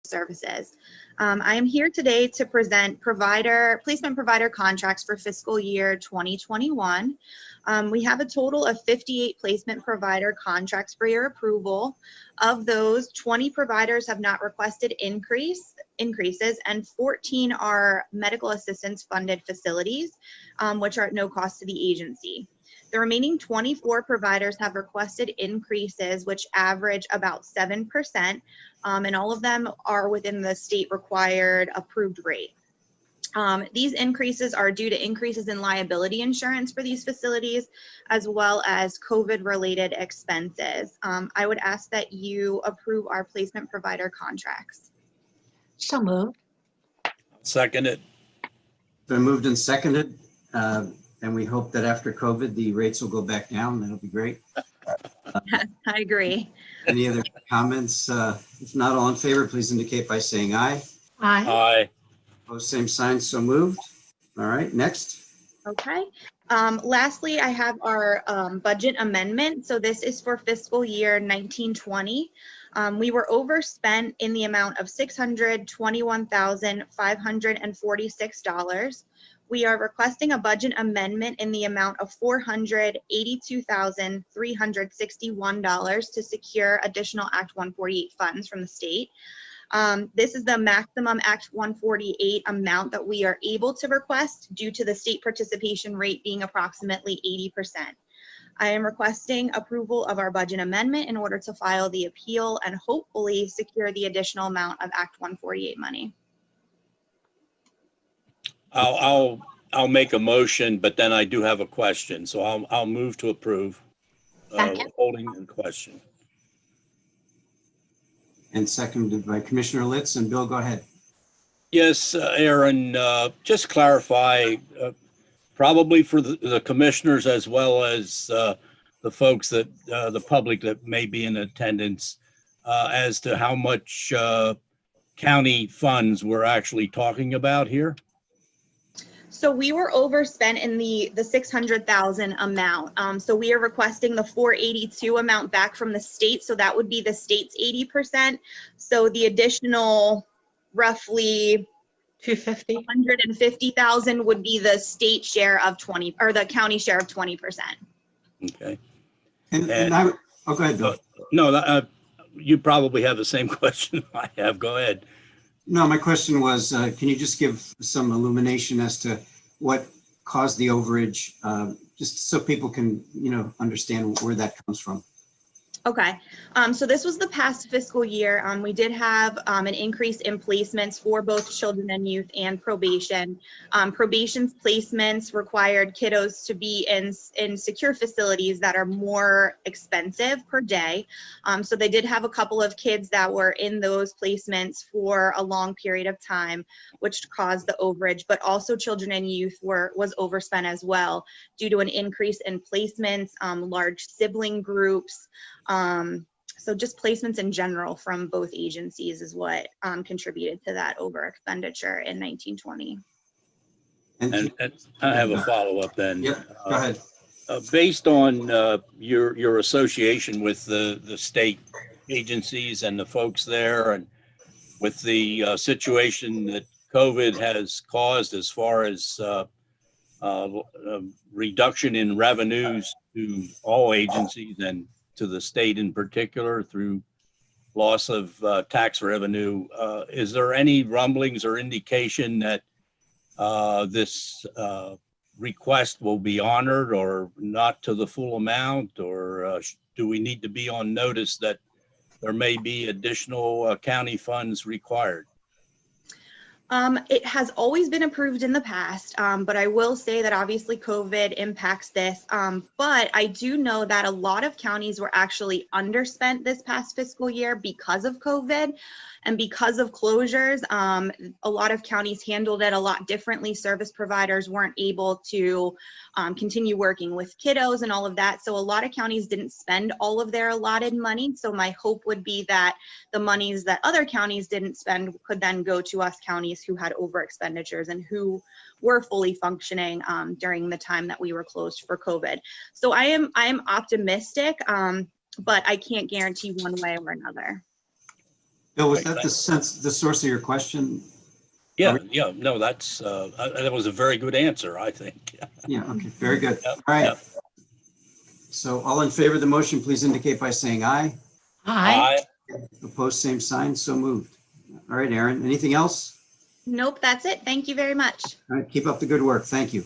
services. I am here today to present placement provider contracts for fiscal year 2021. We have a total of 58 placement provider contracts for your approval. Of those, 20 providers have not requested increases, and 14 are medical assistance funded facilities, which are at no cost to the agency. The remaining 24 providers have requested increases, which average about 7%, and all of them are within the state required approved rate. These increases are due to increases in liability insurance for these facilities, as well as COVID-related expenses. I would ask that you approve our placement provider contracts. So moved. Second it. Been moved and seconded, and we hope that after COVID, the rates will go back down. That'll be great. I agree. Any other comments? If not, all in favor, please indicate by saying aye. Aye. Aye. Opposed, same sign, so moved. All right, next. Okay. Lastly, I have our budget amendment. So this is for fiscal year 1920. We were overspent in the amount of $621,546. We are requesting a budget amendment in the amount of $482,361 to secure additional Act 148 funds from the state. This is the maximum Act 148 amount that we are able to request due to the state participation rate being approximately 80%. I am requesting approval of our budget amendment in order to file the appeal and hopefully secure the additional amount of Act 148 money. I'll make a motion, but then I do have a question. So I'll move to approve. Holding in question. And seconded by Commissioner Litz. And Bill, go ahead. Yes, Erin, just clarify, probably for the commissioners as well as the folks that the public that may be in attendance, as to how much county funds we're actually talking about here. So we were overspent in the 600,000 amount. So we are requesting the 482 amount back from the state. So that would be the state's 80%. So the additional roughly 150,000 would be the state share of 20, or the county share of 20%. Okay. And I, oh, go ahead, Bill. No, you probably have the same question I have. Go ahead. No, my question was, can you just give some illumination as to what caused the overage, just so people can, understand where that comes from? Okay, so this was the past fiscal year. We did have an increase in placements for both children and youth and probation. Probation's placements required kiddos to be in secure facilities that are more expensive per day. So they did have a couple of kids that were in those placements for a long period of time, which caused the overage, but also children and youth was overspent as well due to an increase in placements, large sibling groups. So just placements in general from both agencies is what contributed to that over expenditure in 1920. And I have a follow-up then. Yeah, go ahead. Based on your association with the state agencies and the folks there, and with the situation that COVID has caused as far as reduction in revenues to all agencies and to the state in particular through loss of tax revenue, is there any rumblings or indication that this request will be honored or not to the full amount, or do we need to be on notice that there may be additional county funds required? It has always been approved in the past, but I will say that obviously COVID impacts this. But I do know that a lot of counties were actually underspent this past fiscal year because of COVID and because of closures. A lot of counties handled it a lot differently. Service providers weren't able to continue working with kiddos and all of that. So a lot of counties didn't spend all of their allotted money. So my hope would be that the monies that other counties didn't spend could then go to us counties who had over expenditures and who were fully functioning during the time that we were closed for COVID. So I am optimistic, but I can't guarantee one way or another. Bill, was Right, that the source of your question? Yeah, yeah, no, that was a very good answer, I think. Yeah, okay, very good. Yep, All right. yep. So all in favor of the motion, please indicate by saying aye. Aye. Opposed, same sign, so moved. All right, Erin, anything else? Nope, that's it. Thank you very much. All right, keep up the good work. Thank you.